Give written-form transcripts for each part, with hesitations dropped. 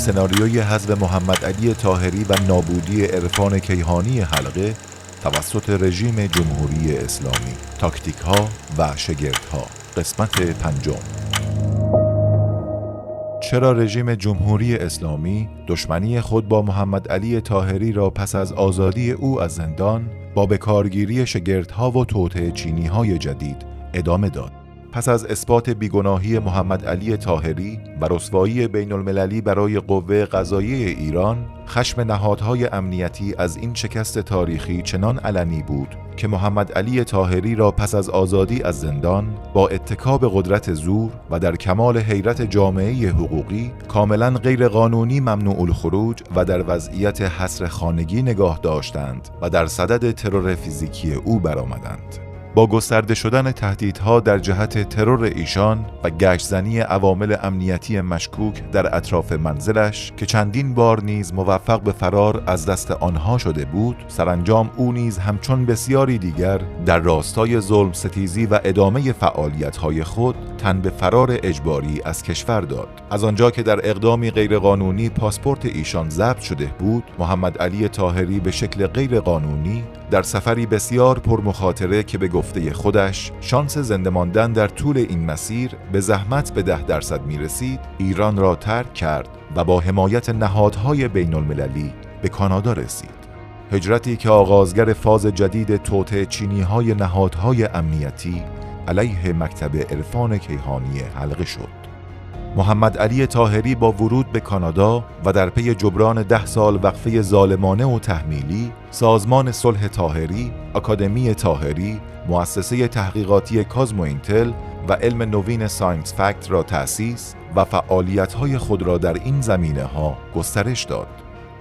سناریوی حذف محمد علی طاهری و نابودی عرفان کیهانی حلقه توسط رژیم جمهوری اسلامی، تاکتیک ها و شگردها. قسمت 5. چرا رژیم جمهوری اسلامی دشمنی خود با محمد علی طاهری را پس از آزادی او از زندان با بکارگیری شگردها و توطئه چینی‌های جدید ادامه داد؟ پس از اثبات بیگناهی محمد علی طاهری و رسوایی بین المللی برای قوه قضاییه ایران، خشم نهادهای امنیتی از این شکست تاریخی چنان علنی بود که محمد علی طاهری را پس از آزادی از زندان با اتکا به قدرت زور و در کمال حیرت جامعه حقوقی کاملا غیر قانونی ممنوع الخروج و در وضعیت حصر خانگی نگاه داشتند و در صدد ترور فیزیکی او برآمدند. با گسترده شدن تهدیدها در جهت ترور ایشان و گشت‌زنی عوامل امنیتی مشکوک در اطراف منزلش که چندین بار نیز موفق به فرار از دست آنها شده بود، سرانجام او نیز همچون بسیاری دیگر در راستای ظلم ستیزی و ادامه فعالیت‌های خود تن به فرار اجباری از کشور داد. از آنجا که در اقدامی غیرقانونی پاسپورت ایشان ضبط شده بود، محمد علی طاهری به شکل غیرقانونی در سفری بسیار پرمخاطره که به گفته خودش شانس زنده ماندن در طول این مسیر به زحمت به 10% میرسید، ایران را ترک کرد و با حمایت نهادهای بین المللی به کانادا رسید. هجرتی که آغازگر فاز جدید توطئه چینی‌های نهادهای امنیتی علیه مکتب عرفان کیهانی حلقه شد. محمد علی طاهری با ورود به کانادا و در پی جبران 10 سال وقفه ظالمانه و تحمیلی، سازمان صلح طاهری، آکادمی طاهری، مؤسسه تحقیقاتی کازمو اینتل و علم نوین ساینس فکت را تأسیس و فعالیت‌های خود را در این زمینه‌ها گسترش داد.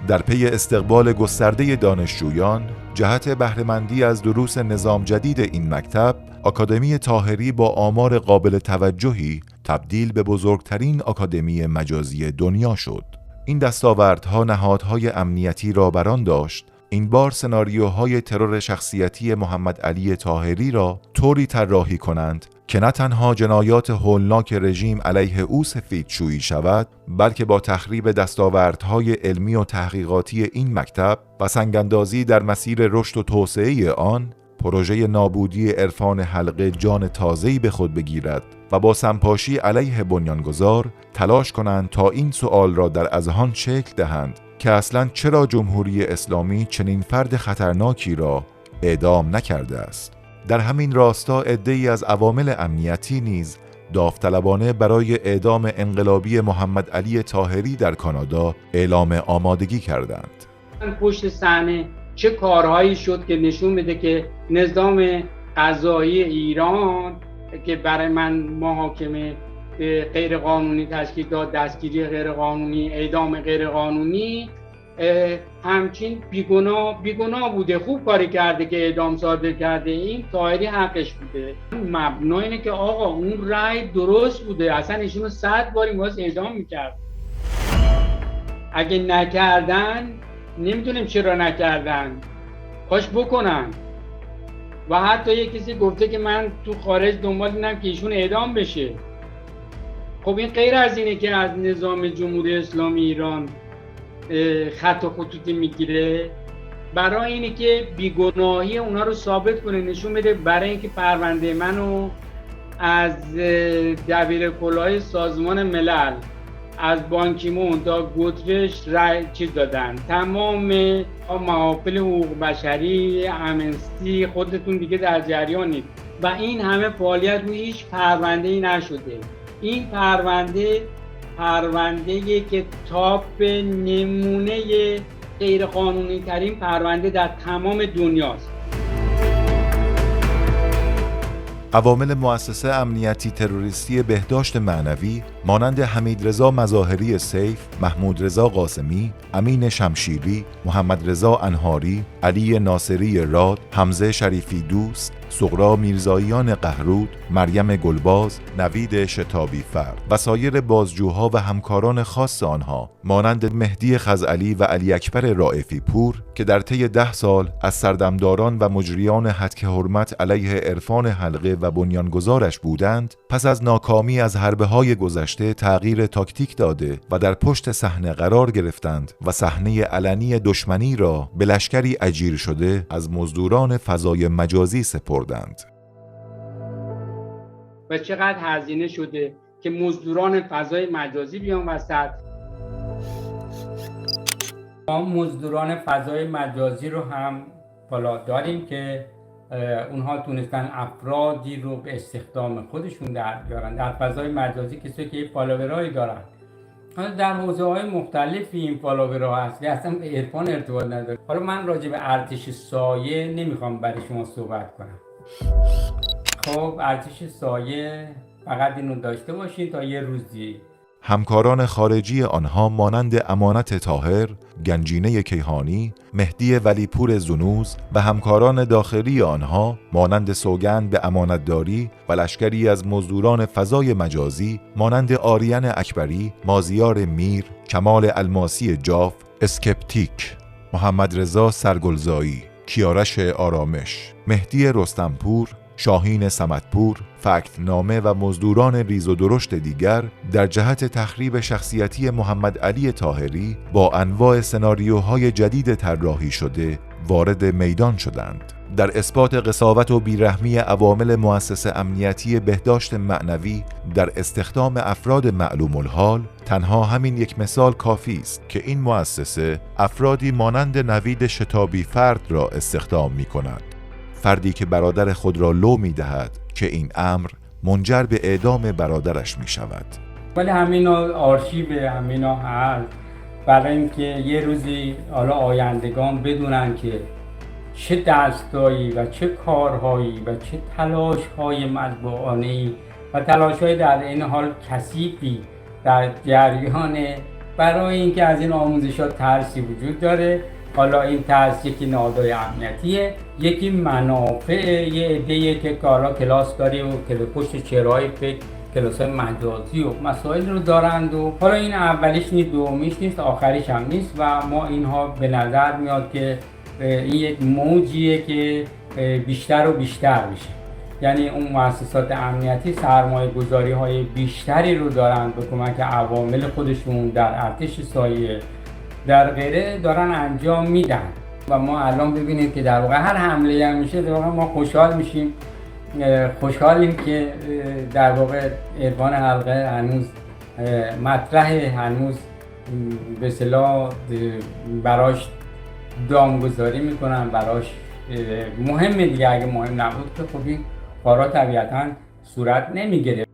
در پی استقبال گسترده دانشجویان جهت بهره‌مندی از دروس نظام جدید این مکتب، آکادمی طاهری با آمار قابل توجهی تبدیل به بزرگترین آکادمی مجازی دنیا شد. این دستاوردها نهادهای امنیتی را بران داشت این بار سناریوهای ترور شخصیتی محمد علی طاهری را طوری طراحی کنند که نه تنها جنایات هولناک رژیم علیه او سفیدشویی شود، بلکه با تخریب دستاوردهای علمی و تحقیقاتی این مکتب و سنگاندازی در مسیر رشد و توسعه آن، پروژه نابودی عرفان حلقه جان تازه‌ای به خود بگیرد و با سمپاشی علیه بنیانگذار تلاش کنند تا این سؤال را در اذهان شکل دهند که اصلاً چرا جمهوری اسلامی چنین فرد خطرناکی را اعدام نکرده است. در همین راستا عده‌ای از عوامل امنیتی نیز داوطلبانه برای اعدام انقلابی محمد علی طاهری در کانادا اعلام آمادگی کردند. پشت صحنه چه کارهایی شد که نشون میده که نظام قضایی ایران که برای من محاکمه غیر قانونی تشکیل داد، دستگیری غیر قانونی، اعدام غیر قانونی، همچین بیگناه بوده، خوب کاری کرده که اعدام صادر کرده. این طاهری حقش بوده. مبنا اینه که آقا اون رأی درست بوده، اصلا ایشونو 100 بار باز اعدام میکرد. اگه نکردن نمیدونیم چرا نکردن، کاش بکنن. و حتی یک کسی گفته که من تو خارج دنبال اینم که ایشون اعدام بشه. خب این غیر از اینه که از نظام جمهوری اسلامی ایران خط و خطوطی میگیره، برای اینه که بیگناهی اونا رو ثابت کنه، نشون بده. برای اینکه پرونده منو از دبیر کلاه سازمان ملل، از بانکیمون تا گوترش چیز دادن، تمام محافل حقوق بشری، امنستی، خودتون دیگه در جریانید و این همه فعالیت روی هیچ پرونده‌ای نشده. این پرونده‌ای که تاپ نمونه غیر قانونی ترین پرونده در تمام دنیاست. عوامل مؤسسه امنیتی تروریستی بهداشت معنوی مانند حمیدرضا مظاهری سیف، محمود رضا قاسمی، امین شمشیری، محمد رضا انهاری، علی ناصری راد، حمزه شریفی دوست، سغرا میرزاییان قهرود، مریم گلباز، نوید شتابی فرد و سایر بازجوها و همکاران خاص آنها مانند مهدی خزعلی و علی اکبر رائفی پور که در طی 10 سال از سردمداران و مجریان هتک حرمت علیه عرفان حلقه و بنیانگذارش بودند، پس از ناکامی از حربه‌های گذشته تغییر تاکتیک داده و در پشت صحنه قرار گرفتند و صحنه علنی دشمنی را به لشکری اجیر شده از مزدوران فضای مجازی سپردند. و چقدر هزینه شده که مزدوران فضای مجازی بیان وسط. ما مزدوران فضای مجازی رو هم بالا داریم که اونها تونستن افرادی رو به استخدام خودشون در بیارن در فضای مجازی، کسی که فالوورایی دارن. در حوزه‌های مختلفی این فالوورها هست که اصلا به عرفان ارتباط نداره. حالا من راجع به ارتش سایه نمیخوام برای شما صحبت کنم. خب ارتش سایه فقط اینو داشته باشین تا یه روزی. همکاران خارجی آنها مانند امانت طاهر، گنجینه کیهانی، مهدی ولیپور زنوز و همکاران داخلی آنها مانند سوگند به امانتداری و لشکری از مزدوران فضای مجازی مانند آریان اکبری، مازیار میر، کمال الماسی جاف، اسکپتیک، محمد رضا سرگلزایی، کیارش آرامش، مهدی رستمپور، شاهین صمدپور، فکتنامه و مزدوران ریز و درشت دیگر در جهت تخریب شخصیتی محمد علی طاهری با انواع سناریوهای جدید طراحی شده وارد میدان شدند. در اثبات قساوت و بیرحمی عوامل مؤسسه امنیتی بهداشت معنوی در استخدام افراد معلوم الحال، تنها همین یک مثال کافی است که این مؤسسه افرادی مانند نوید شتابی فرد را استخدام می کند. فردی که برادر خود را لو می دهد که این امر منجر به اعدام برادرش می شود. ولی همینا آرشیو همینا هست برای اینکه یه روزی حالا آیندگان بدونن که چه دستایی و چه کارهایی و چه تلاش‌های مطبوعانه‌ای و تلاش‌های در این حال کثیفی در جریان برای اینکه از این آموزشات ترسی وجود داره. حالا این ترس یکی نهادهای امنیتیه، یکی منافع یه عده‌ای که حالا کلاس داری و پشت چهره‌های فکر کلاس‌های مجازی و مسائل رو دارند و حالا این اولیش نیست، دومیش نیست، آخریش هم نیست و ما اینها به نظر میاد که این یک موجیه که بیشتر و بیشتر میشه. یعنی اون مؤسسات امنیتی سرمایه‌گذاری‌های بیشتری رو دارن به کمک عوامل خودشون در ارتش سایه در غیره دارن انجام میدن و ما الان ببینید که در واقع هر حمله هم میشه در واقع ما خوشحال میشیم، خوشحالیم که در واقع عرفان حلقه هنوز مطرحه، هنوز به اصطلاح براش دامگذاری میکنن، براش مهمه دیگه. اگه مهم نبود که خب این کارا طبیعتا صورت نمیگیره.